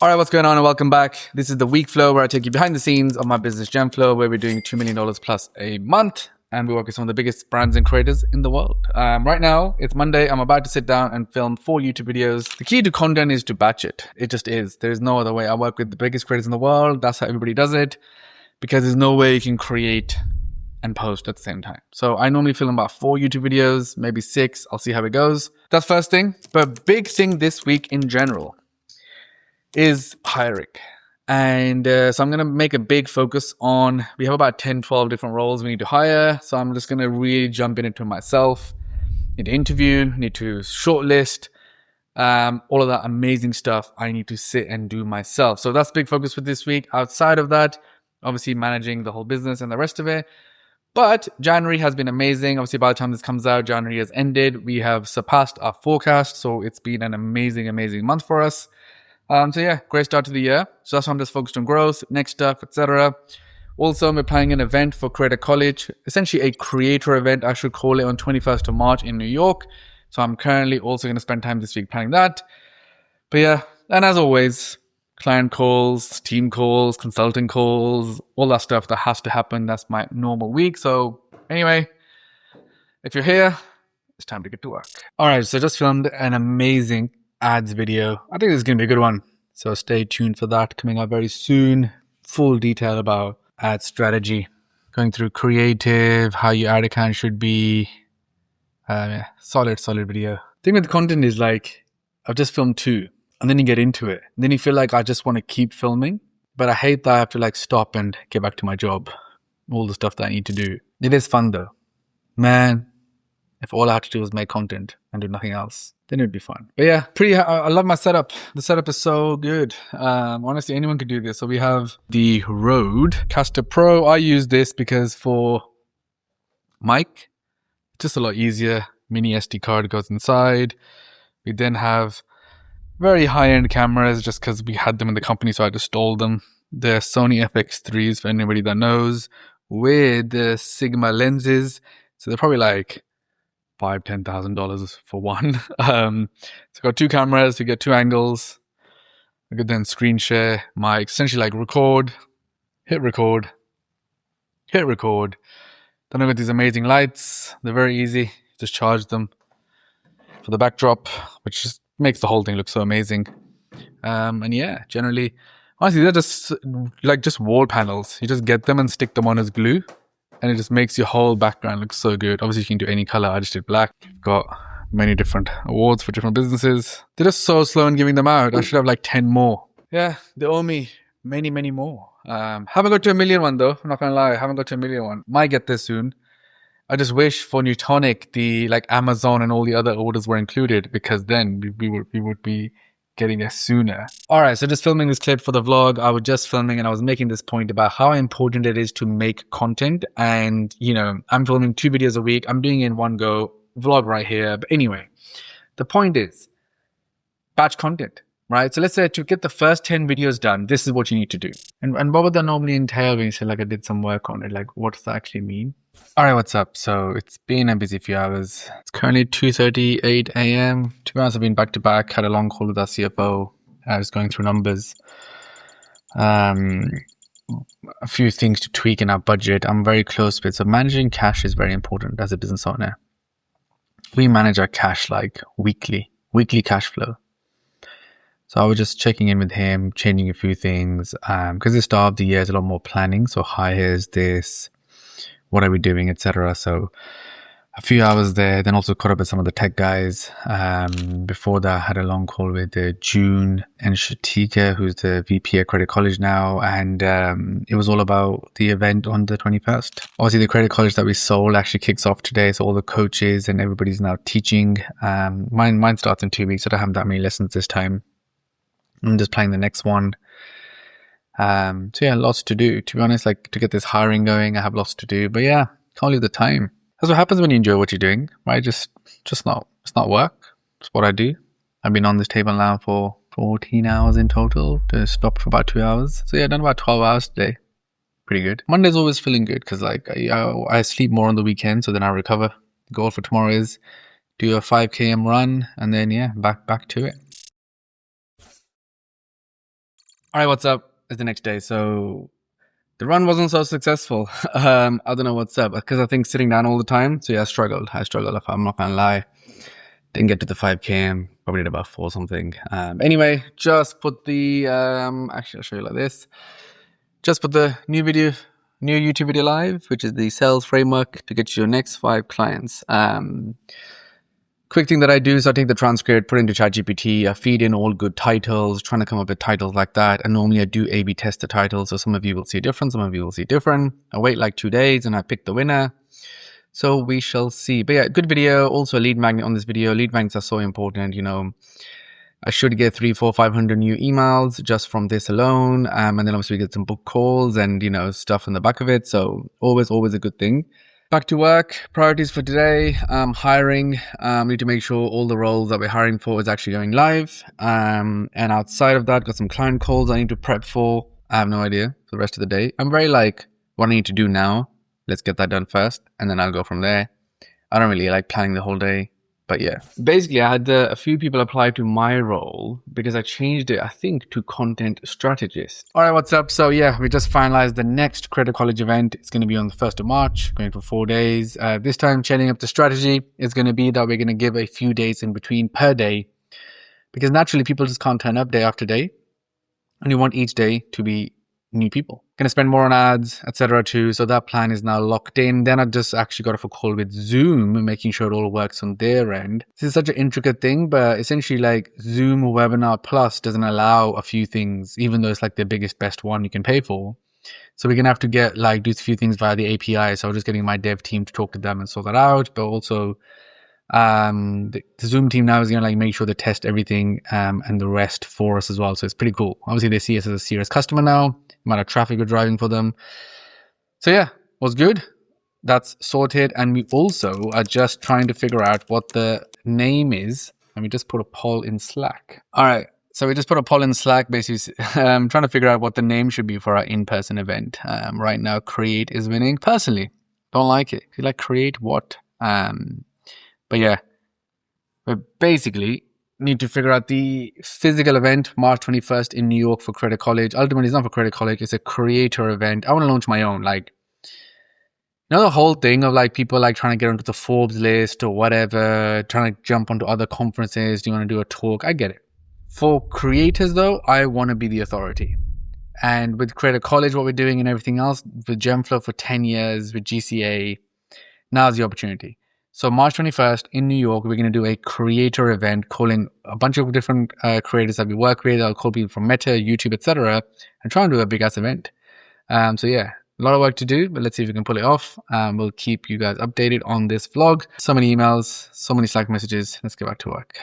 All right, what's going on and welcome back. This is the WEEKFLOW where I take you behind the scenes of my business Genflow, where we're doing $2 million plus a month and we work with some of the biggest brands and creators in the world. Right now, it's Monday. I'm about to sit down and film 4 YouTube videos. The key to content is to batch it. It just is. There's no other way. I work with the biggest creators in the world. That's how everybody does it, because there's no way you can create and post at the same time. So I normally film about 4 YouTube videos, maybe 6. I'll see how it goes. That's first thing. But big thing this week in general is hiring. And so I'm going to make a big focus on, we have about 10, 12 different roles we need to hire. So I'm just going to really jump into myself, need to interview, need to shortlist, all of that amazing stuff I need to sit and do myself. So that's big focus for this week. Outside of that, obviously managing the whole business and the rest of it. But January has been amazing. Obviously, by the time this comes out, January has ended. We have surpassed our forecast. So it's been an amazing, amazing month for us. So yeah, great start to the year. So that's why I'm just focused on growth, next stuff, etc. Also, we're planning an event for Creator College, essentially a creator event, I should call it, on 21st of March in New York. So I'm currently also going to spend time this week planning that. But yeah, and as always, client calls, team calls, consulting calls, all that stuff that has to happen. That's my normal week. So anyway, if you're here, it's time to get to work. All right, so just filmed an amazing ads video. I think this is going to be a good one. So stay tuned for that, coming out very soon. Full detail about ad strategy, going through creative, how your ad account should be. Yeah, solid video. The thing with the content is, like, I've just filmed 2 and then you get into it. And then you feel like I just want to keep filming, but I hate that I have to like stop and get back to my job, all the stuff that I need to do. It is fun though. Man, if all I had to do was make content and do nothing else, then it'd be fun. But yeah, I love my setup. The setup is so good. Honestly, anyone could do this. So we have the Rodecaster Pro. I use this because for mic, it's just a lot easier. Mini SD card goes inside. We then have very high-end cameras just because we had them in the company, so I just stole them. The Sony FX3s, for anybody that knows, with the Sigma lenses. So they're probably like $5,000-$10,000 for one. So I've got 2 cameras, we get 2 angles. I could then screen share my, essentially like record, hit record. Then I've got these amazing lights. They're very easy. Just charge them for the backdrop, which just makes the whole thing look so amazing. And yeah, generally, honestly, they're just like just wall panels. You just get them and stick them on as glue, and it just makes your whole background look so good. Obviously, you can do any color. I just did black. Got many different awards for different businesses. They're just so slow in giving them out. I should have like 10 more. Yeah, they owe me many, many more. Haven't got to $1 million one though. I'm not gonna lie. Haven't got to $1 million one. Might get there soon. I just wish for Newtonic, the like Amazon and all the other orders were included, because then we would be getting there sooner. All right, so just filming this clip for the vlog. I was just filming and I was making this point about how important it is to make content. And, you know, I'm filming 2 videos a week. I'm doing it in one go, vlog right here. But anyway, the point is batch content, right? So let's say to get the first 10 videos done, this is what you need to do. And what would that normally entail when you say like I did some work on it? Like, what does that actually mean? All right, what's up? So it's been a busy few hours. It's currently 2:38 a.m. To be honest, I've been back to back, had a long call with our CFO. I was going through numbers. A few things to tweak in our budget. I'm very close with. So managing cash is very important as a business owner. We manage our cash like weekly cash flow. So I was just checking in with him, changing a few things. Because the start of the year is a lot more planning. So hires, this, what are we doing, etc. So a few hours there, then also caught up with some of the tech guys. Before that, I had a long call with June and Shatika, who's the VP at Creator College now. And it was all about the event on the 21st. Obviously, the Creator College that we sold actually kicks off today. So all the coaches and everybody's now teaching. Mine starts in 2 weeks. So I don't have that many lessons this time. I'm just planning the next one. So yeah, lots to do. To be honest, like to get this hiring going, I have lots to do. But yeah, can't leave the time. That's what happens when you enjoy what you're doing, right? It's not work. It's what I do. I've been on this table now for 14 hours in total. To stop for about 2 hours. So yeah, done about 12 hours today. Pretty good. Monday's always feeling good because like I sleep more on the weekend, so then I recover. The goal for tomorrow is do a 5 km run and then yeah, back to it. All right, what's up? It's the next day. So the run wasn't so successful. I don't know what's up because I think sitting down all the time. So yeah, I struggled if I'm not gonna lie. Didn't get to the 5K, probably did about 4 something. Anyway, just put the, actually I'll show you like this. Just put the new YouTube video live, which is the sales framework to get you your next 5 clients. Quick thing that I do is I take the transcript, put it into ChatGPT, I feed in all good titles, trying to come up with titles like that. And normally I do A/B test the titles. So some of you will see different, some of you will see different. I wait like 2 days and I pick the winner. So we shall see. But yeah, good video. Also a lead magnet on this video. Lead magnets are so important, you know. I should get 300, 400, 500 new emails just from this alone. And then obviously we get some book calls and, you know, stuff in the back of it. So always a good thing. Back to work. Priorities for today. Hiring. Need to make sure all the roles that we're hiring for is actually going live. And outside of that, got some client calls I need to prep for. I have no idea for the rest of the day. I'm very like, what I need to do now. Let's get that done first, and then I'll go from there. I don't really like planning the whole day, but yeah. Basically, I had a few people apply to my role because I changed it, I think, to content strategist. All right, what's up? So yeah, we just finalized the next Credit College event. It's going to be on the 1st of March, going for 4 days. This time, changing up the strategy is going to be that we're going to give a few days in between per day, because naturally people just can't turn up day after day, and you want each day to be new people. Going to spend more on ads, etc. too. So that plan is now locked in. Then I just actually got off a call with Zoom, making sure it all works on their end. This is such an intricate thing, but essentially like Zoom Webinar Plus doesn't allow a few things, even though it's like the biggest, best one you can pay for. So we're going to have to do a few things via the API. So I'm just getting my dev team to talk to them and sort that out. But also the Zoom team now is going to like make sure they test everything and the rest for us as well. So it's pretty cool. Obviously they see us as a serious customer now. Amount of traffic we're driving for them. So yeah, was good. That's sorted. And we also are just trying to figure out what the name is. And we just put a poll in Slack. All right. So we just put a poll in Slack, basically trying to figure out what the name should be for our in-person event. Right now, Create is winning. Personally, don't like it. You like Create what? But yeah, we basically need to figure out the physical event, March 21st in New York for Credit College. Ultimately, it's not for Credit College. It's a creator event. I want to launch my own. Like, you know, the whole thing of like people like trying to get onto the Forbes list or whatever, trying to jump onto other conferences. Do you want to do a talk? I get it. For creators, though, I want to be the authority. And with Credit College, what we're doing and everything else, with Genflow for 10 years, with GCA, now's the opportunity. So March 21st in New York, we're going to do a creator event, calling a bunch of different creators that we work with. I'll call people from Meta, YouTube, etc., and try and do a big ass event. So yeah, a lot of work to do, but let's see if we can pull it off. We'll keep you guys updated on this vlog. So many emails, so many Slack messages. Let's get back to work.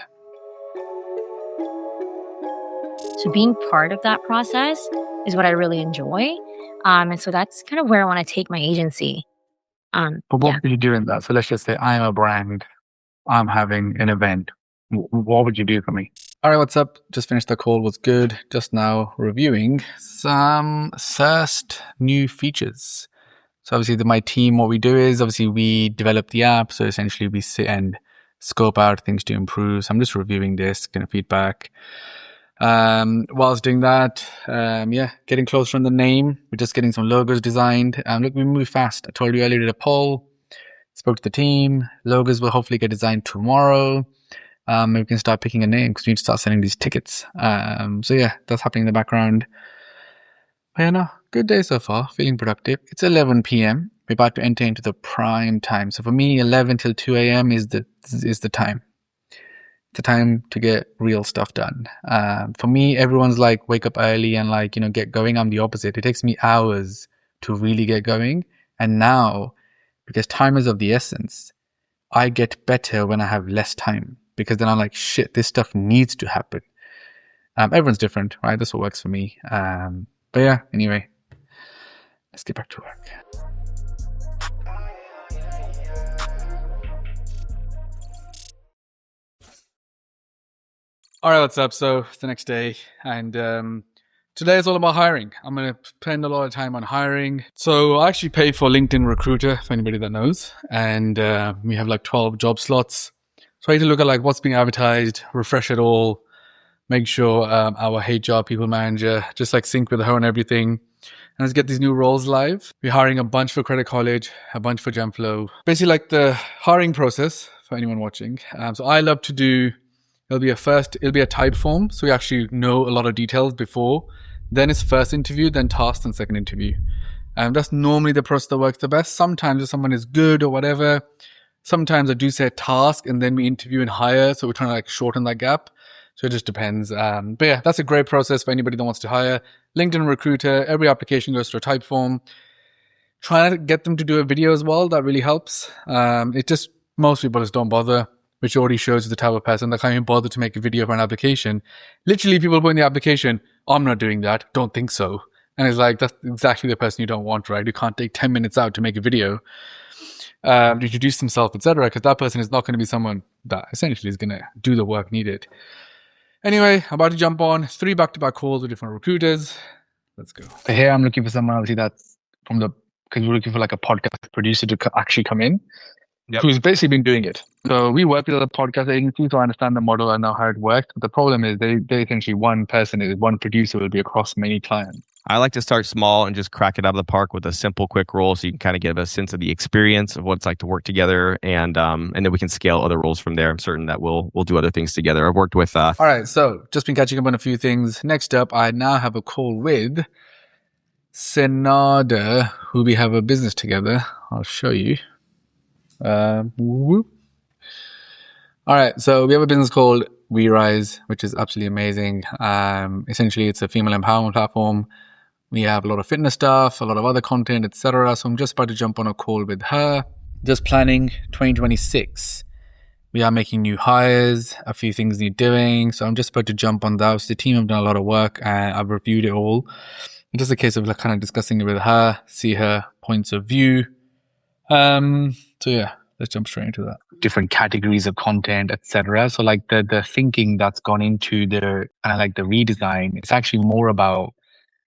So being part of that process is what I really enjoy. And so that's kind of where I want to take my agency. But what would you do in that? So let's just say I'm a brand, I'm having an event. What would you do for me? All right, what's up? Just finished the call, was good. Just now reviewing some first new features. So obviously my team, what we do is obviously we develop the app. So essentially we sit and scope out things to improve. So I'm just reviewing this, getting feedback. Whilst doing that, getting closer on the name. We're just getting some logos designed. Look, we move fast. I told you earlier, did a poll, spoke to the team. Logos will hopefully get designed tomorrow. We can start picking a name because we need to start selling these tickets. So yeah, that's happening in the background. But yeah, no, good day so far. Feeling productive. It's 11 p.m. We're about to enter into the prime time. So for me, 11 till 2 a.m. is the time. The time to get real stuff done. For me, everyone's like wake up early and like, you know, get going. I'm the opposite. It takes me hours to really get going. And now, because time is of the essence, I get better when I have less time, because then I'm like, shit, this stuff needs to happen. Everyone's different, right? That's what works for me. But yeah, anyway, let's get back to work. All right, what's up? So it's the next day, and today is all about hiring. I'm going to spend a lot of time on hiring. So I actually pay for LinkedIn Recruiter, for anybody that knows, and we have like 12 job slots. So I need to look at like what's being advertised, refresh it all, make sure our HR people manager just like sync with her on everything. And let's get these new roles live. We're hiring a bunch for Credit College, a bunch for Genflow. Basically like the hiring process for anyone watching. So I love to do, it'll be a type form. So we actually know a lot of details before. Then it's first interview, then task, and second interview. That's normally the process that works the best. Sometimes if someone is good or whatever, sometimes I do say task and then we interview and hire. So we're trying to like shorten that gap. So it just depends. But yeah, that's a great process for anybody that wants to hire. LinkedIn Recruiter, every application goes through a type form. Trying to get them to do a video as well, that really helps. Most people just don't bother, which already shows the type of person that can't even bother to make a video for an application. Literally, people put in the application, I'm not doing that, don't think so. And it's like, that's exactly the person you don't want, right? You can't take 10 minutes out to make a video, to introduce themselves, etc., because that person is not going to be someone that essentially is going to do the work needed. Anyway, I'm about to jump on 3 back-to-back calls with different recruiters. Let's go. So here I'm looking for someone, obviously, that's because we're looking for like a podcast producer to actually come in, who's basically been doing it. So we work with other podcast agencies, so I understand the model and know how it works. But the problem is they essentially one producer will be across many clients. I like to start small and just crack it out of the park with a simple, quick role, so you can kind of get a sense of the experience of what it's like to work together, and then we can scale other roles from there. I'm certain that we'll do other things together. I've worked with. All right, so just been catching up on a few things. Next up, I now have a call with Senada, who we have a business together. I'll show you. All right, so we have a business called WeRise, which is absolutely amazing. Essentially, it's a female empowerment platform. We have a lot of fitness stuff, a lot of other content, etc. So I'm just about to jump on a call with her. Just planning 2026. We are making new hires, a few things need doing. So I'm just about to jump on that. So the team have done a lot of work and I've reviewed it all. It's just a case of like kind of discussing it with her, see her points of view. So yeah, let's jump straight into that. Different categories of content, etc. So like the thinking that's gone into the kind of like the redesign, it's actually more about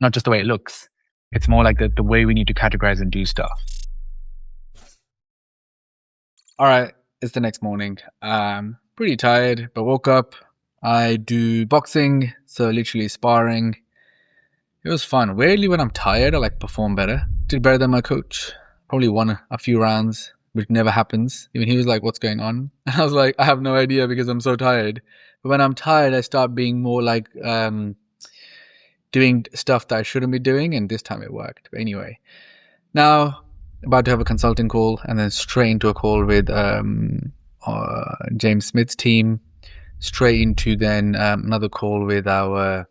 not just the way it looks. It's more like the way we need to categorize and do stuff. All right, it's the next morning. Pretty tired, but woke up. I do boxing, so literally sparring. It was fun. Weirdly, when I'm tired, I like perform better. Did better than my coach. Probably won a few rounds, which never happens. Even he was like, what's going on? And I was like, I have no idea because I'm so tired. But when I'm tired, I start being more like doing stuff that I shouldn't be doing, and this time it worked. But anyway, now about to have a consulting call and then straight into a call with James Smith's team, straight into then another call with our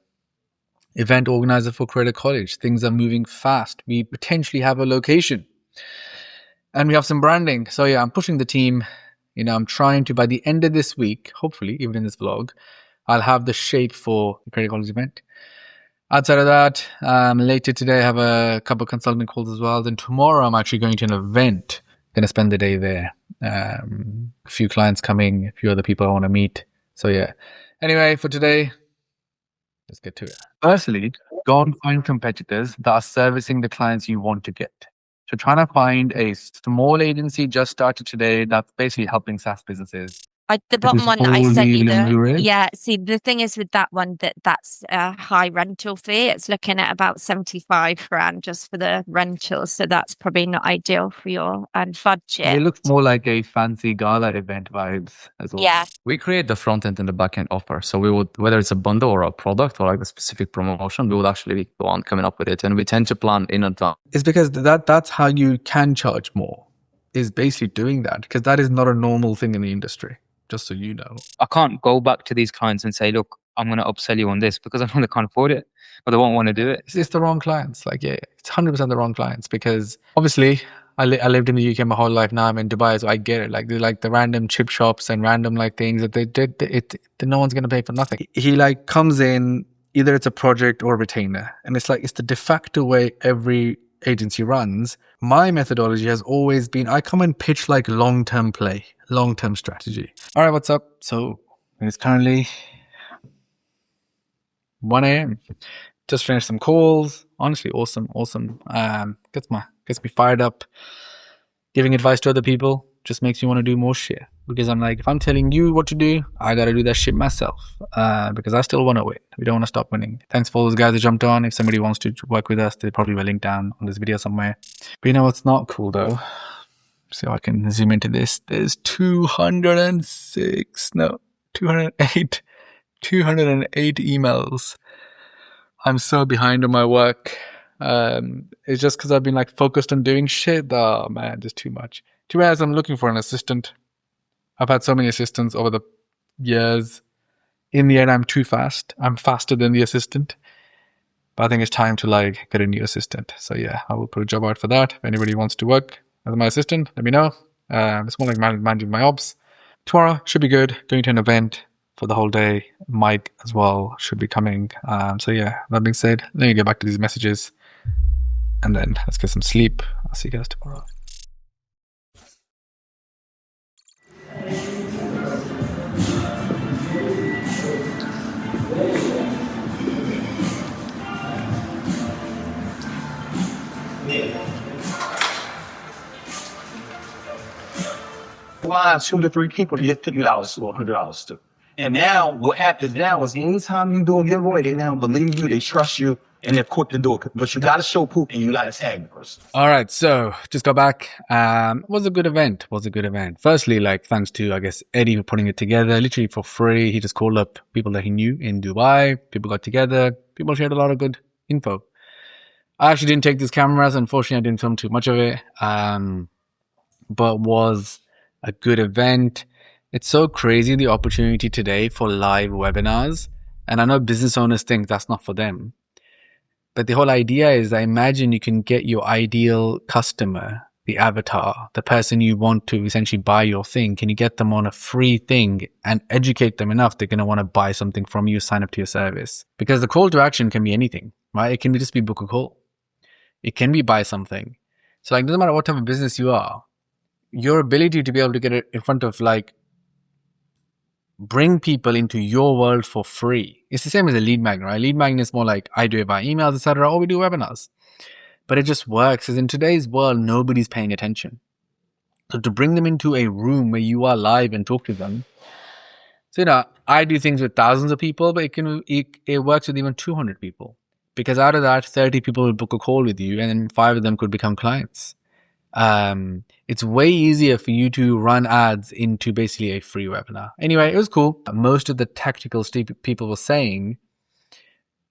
event organizer for Credit College. Things are moving fast. We potentially have a location and we have some branding. So yeah, I'm pushing the team. I'm trying to, by the end of this week, hopefully, even in this vlog, I'll have the shape for the Credit College event. Outside of that, later today I have a couple of consulting calls as well. Then tomorrow I'm actually going to an event. Going to spend the day there. A few clients coming, a few other people I want to meet. So yeah. Anyway, for today, let's get to it. Firstly, go and find competitors that are servicing the clients you want to get. So trying to find a small agency just started today that's basically helping SaaS businesses. The bottom one that I sent you see, the thing is with that one, that's a high rental fee. It's looking at about 75 grand just for the rental. So that's probably not ideal for your budget. It looks more like a fancy gala event vibes as well. Yeah. We create the front end and the back end offer. So we would, whether it's a bundle or a product or like the specific promotion, we would actually go on coming up with it. And we tend to plan in advance. It's because that's how you can charge more, is basically doing that, because that is not a normal thing in the industry. Just so you know. I can't go back to these clients and say, look, I'm going to upsell you on this because I know they can't afford it, but they won't want to do it. It's the wrong clients. Like, yeah, it's 100% the wrong clients, because obviously I lived in the UK my whole life. Now I'm in Dubai, so I get it. Like, they're like the random chip shops and random like things that no one's going to pay for nothing. He like comes in, either it's a project or a retainer. And it's like, it's the de facto way every agency runs. My methodology has always been, I come and pitch like long-term play, long-term strategy. All right, what's up? So it's currently 1 a.m. Just finished some calls. Honestly, awesome. Gets me fired up. Giving advice to other people just makes you want to do more shit. because I'm like, if I'm telling you what to do, I gotta do that shit myself, because I still want to win. We don't want to stop winning. Thanks for all those guys that jumped on. If somebody wants to work with us, they probably will link down on this video somewhere. But you know what's not cool though? So I can zoom into this. There's 208 emails. I'm so behind on my work. It's just because I've been like focused on doing shit. Oh man, just too much. To be honest, I'm looking for an assistant. I've had so many assistants over the years. In the end, I'm too fast. I'm faster than the assistant. But I think it's time to like get a new assistant. So yeah, I will put a job out for that. If anybody wants to work as my assistant, let me know. It's more like managing my ops. Tomorrow should be good. Going to an event for the whole day. Mike as well should be coming. So yeah, that being said, let me get back to these messages. And then let's get some sleep. I'll see you guys tomorrow. Why 2 to 3 people to get $50 or $100 to. And now what happens now is anytime you do a giveaway, they now believe you, they trust you, and they're quick to do it. But you gotta show proof and you gotta tag the person. All right, so just got back. Was a good event. Firstly, like thanks to I guess Eddie for putting it together, literally for free. He just called up people that he knew in Dubai. People got together. People shared a lot of good info. I actually didn't take these cameras. Unfortunately, I didn't film too much of it. But was a good event. It's so crazy, the opportunity today for live webinars. And I know business owners think that's not for them. But the whole idea is that imagine you can get your ideal customer, the avatar, the person you want to essentially buy your thing. Can you get them on a free thing and educate them enough they're going to want to buy something from you, sign up to your service? Because the call to action can be anything, right? It can just be book a call. It can be buy something. So like, it doesn't matter what type of business you are, your ability to be able to get it in front of like, bring people into your world for free. It's the same as a lead magnet, right? Lead magnet is more like I do it by emails, etc., or we do webinars. But it just works because in today's world, nobody's paying attention. So to bring them into a room where you are live and talk to them. So, you know, I do things with thousands of people, but it works with even 200 people. Because out of that, 30 people will book a call with you and then 5 of them could become clients. It's way easier for you to run ads into basically a free webinar. Anyway, it was cool. Most of the tactical stuff people were saying,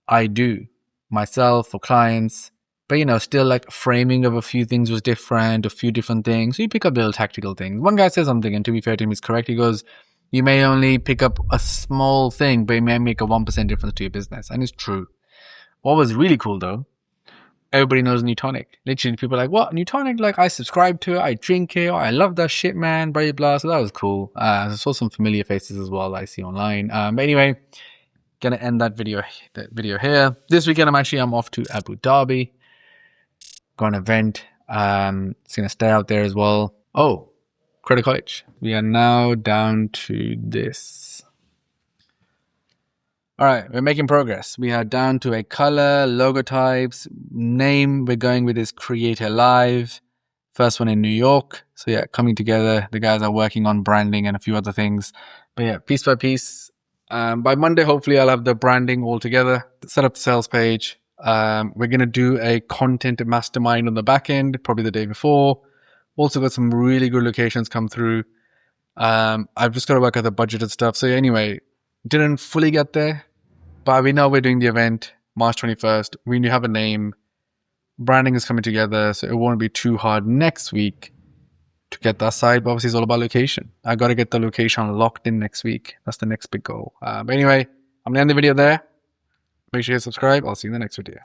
I do myself for clients, but you know, still like framing of a few things was different, a few different things. So you pick up little tactical things. One guy said something, and to be fair to him, he's correct. He goes, you may only pick up a small thing, but it may make a 1% difference to your business. And it's true. What was really cool though, everybody knows New Tonic. Literally, people are like, what? New Tonic? Like, I subscribe to it, I drink it, I love that shit, man, blah, blah. So that was cool. I saw some familiar faces as well I see online. But anyway, gonna end that video here. This weekend, I'm off to Abu Dhabi. Got an event. It's gonna stay out there as well. Oh, Credit College. We are now down to this. All right, we're making progress. We are down to a color, logo types, name we're going with is Creator Live. First one in New York. So yeah, coming together. The guys are working on branding and a few other things. But yeah, piece by piece. By Monday, hopefully I'll have the branding all together. Set up the sales page. We're going to do a content mastermind on the back end, probably the day before. Also got some really good locations come through. I've just got to work out the budget and stuff. So anyway, didn't fully get there. But we know we're doing the event March 21st. We have a name. Branding is coming together, so it won't be too hard next week to get that side. But obviously, it's all about location. I got to get the location locked in next week. That's the next big goal. But anyway, I'm going to end the video there. Make sure you subscribe. I'll see you in the next video.